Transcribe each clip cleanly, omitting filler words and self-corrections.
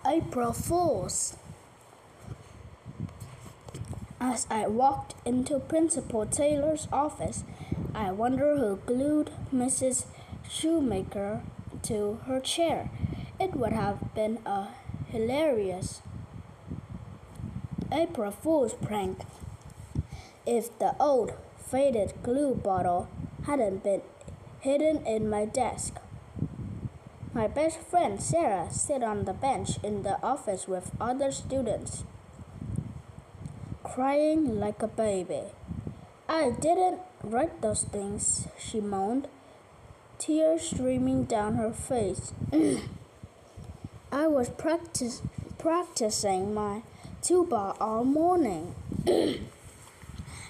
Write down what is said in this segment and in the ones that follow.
April Fools. As I walked into Principal Taylor's office, I wondered who glued Mrs. Shoemaker to her chair. It would have been a hilarious April Fool's prank if the old faded glue bottle hadn't been hidden in my desk. My best friend Sarah sat on the bench in the office with other students, crying like a baby. "I didn't write those things," she moaned, tears streaming down her face. "I was practicing my tuba all morning."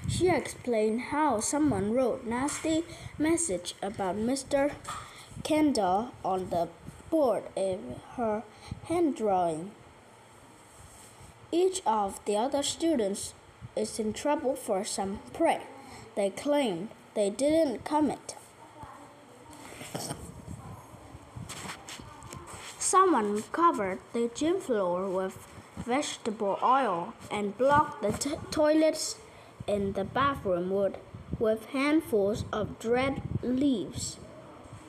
She explained how someone wrote nasty message about Mr. Kendall on the board in her handwriting. Each of the other students is in trouble for some prank they claimed they didn't commit. Someone covered the gym floor with vegetable oil and blocked the toilets in the bathroom with handfuls of dried leaves.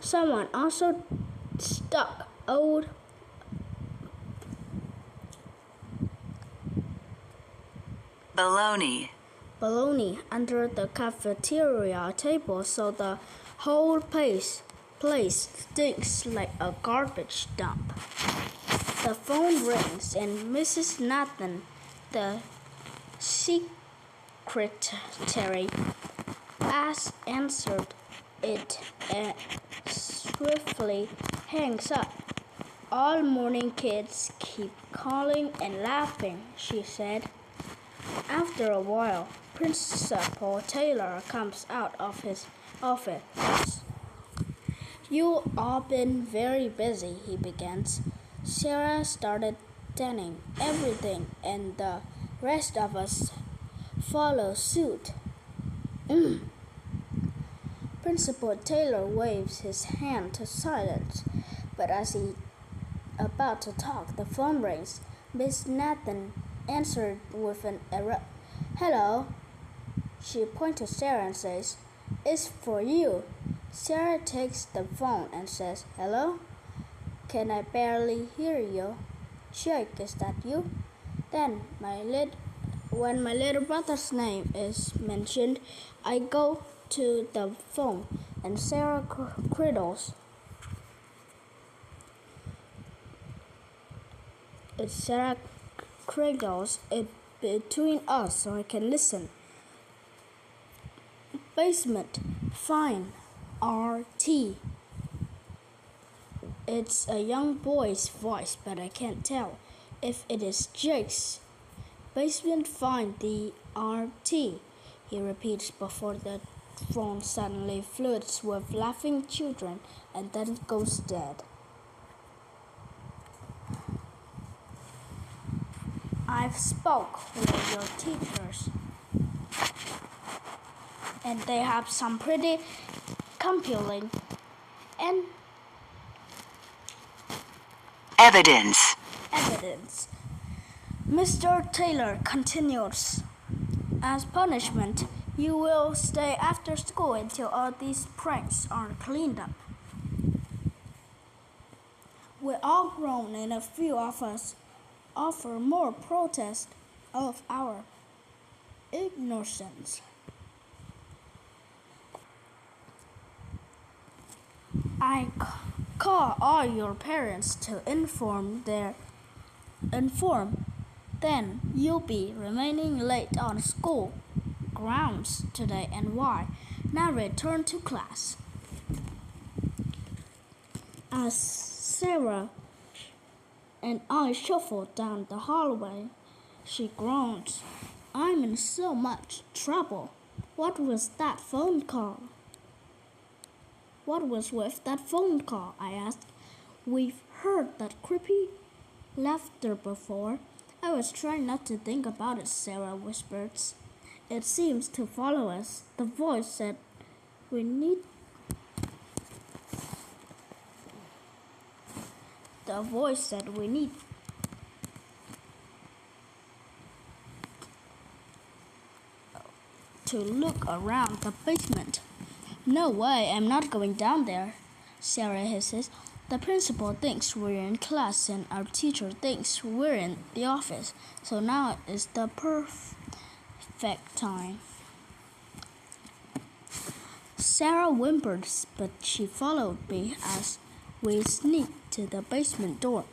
Someone also stuck old bologna under the cafeteria table so the whole place stinks like a garbage dump. The phone rings and Mrs. Nathan, the secretary, answered it and swiftly hangs up. "All morning kids keep calling and laughing," she said. After a while, Principal Taylor comes out of his office. "You've all been very busy," he begins. Sarah started tanning everything, and the rest of us follow suit. Principal Taylor waves his hand to silence, but as he's about to talk, the phone rings. Miss Nathan answered with an "Hello." She points to Sarah and says, "It's for you." Sarah takes the phone and says, "Hello? Can I barely hear you? Jake, is that you?" Then, when my little brother's name is mentioned, I go to the phone and Sarah cradles. Sarah cradles it between us so I can listen. "Basement, fine, RT." It's a young boy's voice, but I can't tell if it is Jake's. "Basement, fine, the RT," he repeats before the phone suddenly floods with laughing children and then goes dead. I've spoke with your teachers, and they have some pretty compelling and evidence. Mr. Taylor continues, "As punishment, you will stay after school until all these pranks are cleaned up. We're all grown, and a few of us offer more protest of our innocence. I call all your parents to inform. Then you'll be remaining late on school grounds today, and why? Now return to class." As Sarah and I shuffle down the hallway, she groans, "I'm in so much trouble. What was that phone call?" "What was with that phone call?" I asked. "We've heard that creepy laughter before." "I was trying not to think about it," Sarah whispers. "It seems to follow us." The voice said, "We need to look around the basement. No way, I'm not going down there, Sarah hisses. The principal thinks we're in class and our teacher thinks we're in the office, so now is the perfect time. Sarah whimpered, but she followed me as we sneaked to the basement door.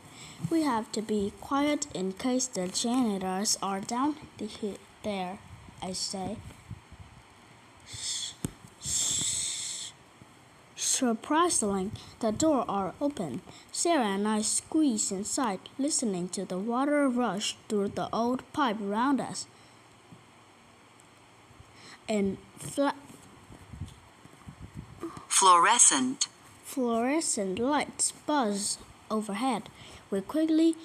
We have to be quiet in case the janitors are down there, I say. Surprisingly, the doors are open. Sarah and I squeeze inside, listening to the water rush through the old pipe around us. And fluorescent lights buzz overhead. We quickly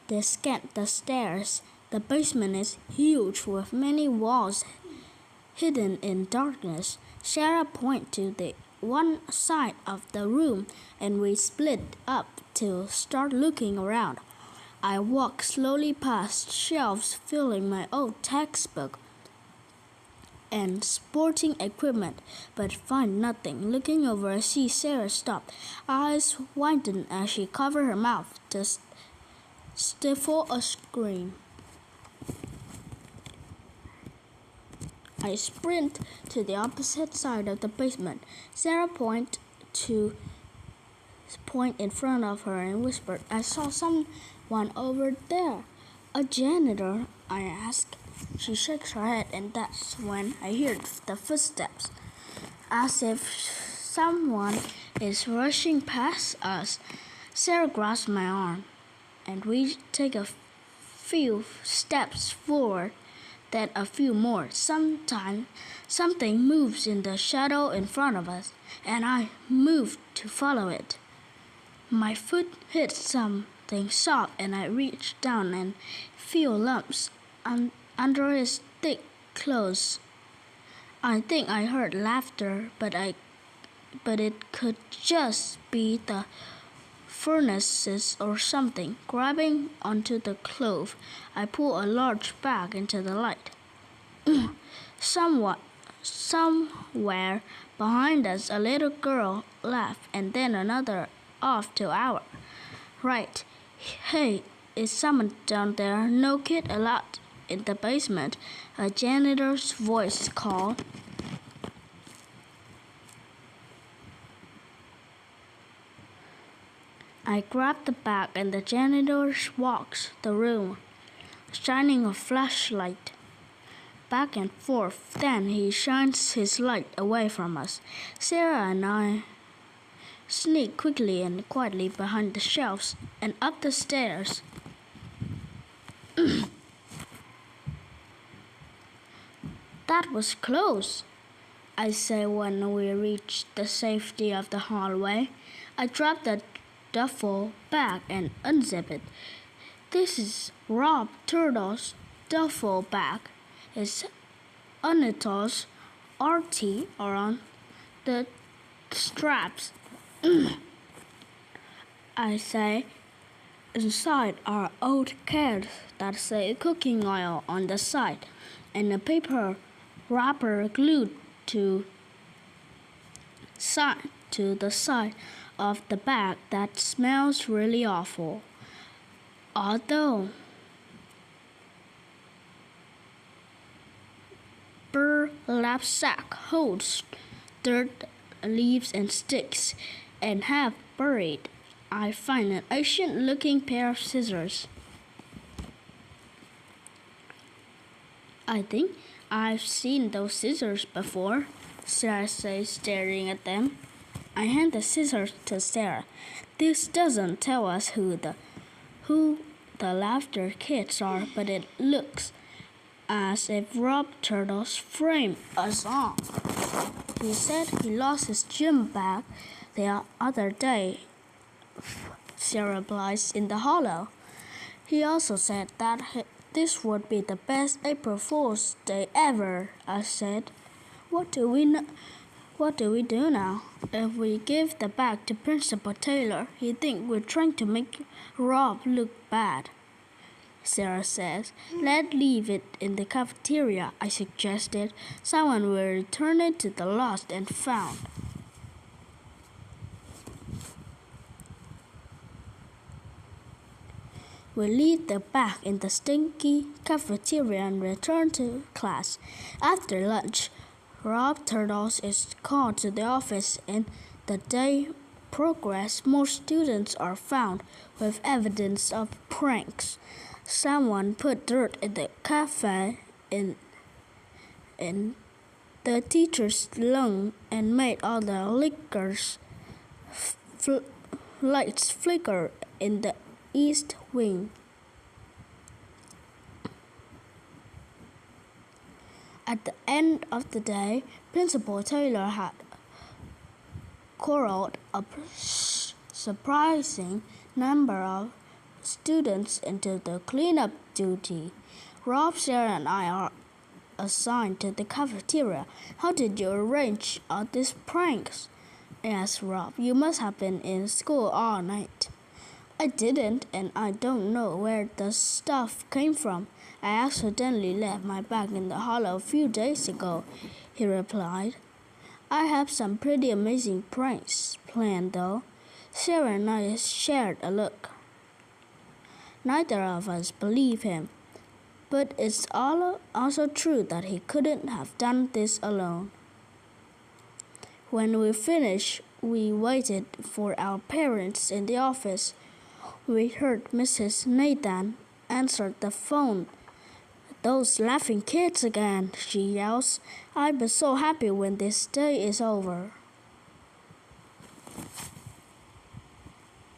descend the stairs. The basement is huge with many walls hidden in darkness. Sarah points to the one side of the room and we split up to start looking around. I walk slowly past shelves filling my old textbook and sporting equipment, but find nothing. Looking over, I see Sarah stop, eyes widen as she covers her mouth to stifle a scream. I sprint to the opposite side of the basement. Sarah pointed in front of her and whispered, I saw someone over there. A janitor, I asked. She shakes her head, and that's when I hear the footsteps, as if someone is rushing past us. Sarah grabs my arm, and we take a few steps forward, then a few more. Sometimes something moves in the shadow in front of us, and I move to follow it. My foot hits something soft, and I reach down and feel lumps under his thick clothes. I think I heard laughter, but it could just be the furnaces or something. Grabbing onto the cloth, I pull a large bag into the light. Somewhere behind us, a little girl laughed, and then another off to our right. Hey, is someone down there? No kid allowed in the basement, a janitor's voice called. I grab the bag and the janitor walks the room, shining a flashlight back and forth. Then he shines his light away from us. Sarah and I sneak quickly and quietly behind the shelves and up the stairs. That was close, I say when we reach the safety of the hallway. I drop the duffel bag and unzip it. This is Rob Turtle's duffel bag. His Anita's RT are on the straps. I say, inside are old cans that say cooking oil on the side, and a paper wrapper glued to the side of the bag that smells really awful. Although burlap sack holds dirt, leaves, and sticks, and half buried, I find an ancient-looking pair of scissors. I think I've seen those scissors before, Sarah says, staring at them. I hand the scissors to Sarah. This doesn't tell us who the laughter kids are, but it looks as if Rob Turtles framed us all. He said he lost his gym bag the other day, Sarah replies, in the hollow. He also said that this would be the best April Fool's Day ever, I said. What do we do now? If we give the bag to Principal Taylor, he thinks we're trying to make Rob look bad. Sarah says. Let's leave it in the cafeteria, I suggested. Someone will return it to the lost and found. We leave the bag in the stinky cafeteria and return to class. After lunch, Rob Turtles is called to the office. In the day progress, more students are found with evidence of pranks. Someone put dirt in the cafe in the teacher's lunch and made all the lights flicker in the East Wing. At the end of the day, Principal Taylor had called a surprising number of students into the cleanup duty. Rob, Sarah, and I are assigned to the cafeteria. How did you arrange all these pranks? Asked Rob. You must have been in school all night. I didn't, and I don't know where the stuff came from. I accidentally left my bag in the hall a few days ago, he replied. I have some pretty amazing pranks planned, though. Sarah and I shared a look. Neither of us believed him, but it's also true that he couldn't have done this alone. When we finished, we waited for our parents in the office. We heard Mrs. Nathan answer the phone. Those laughing kids again, she yells. I'll be so happy when this day is over.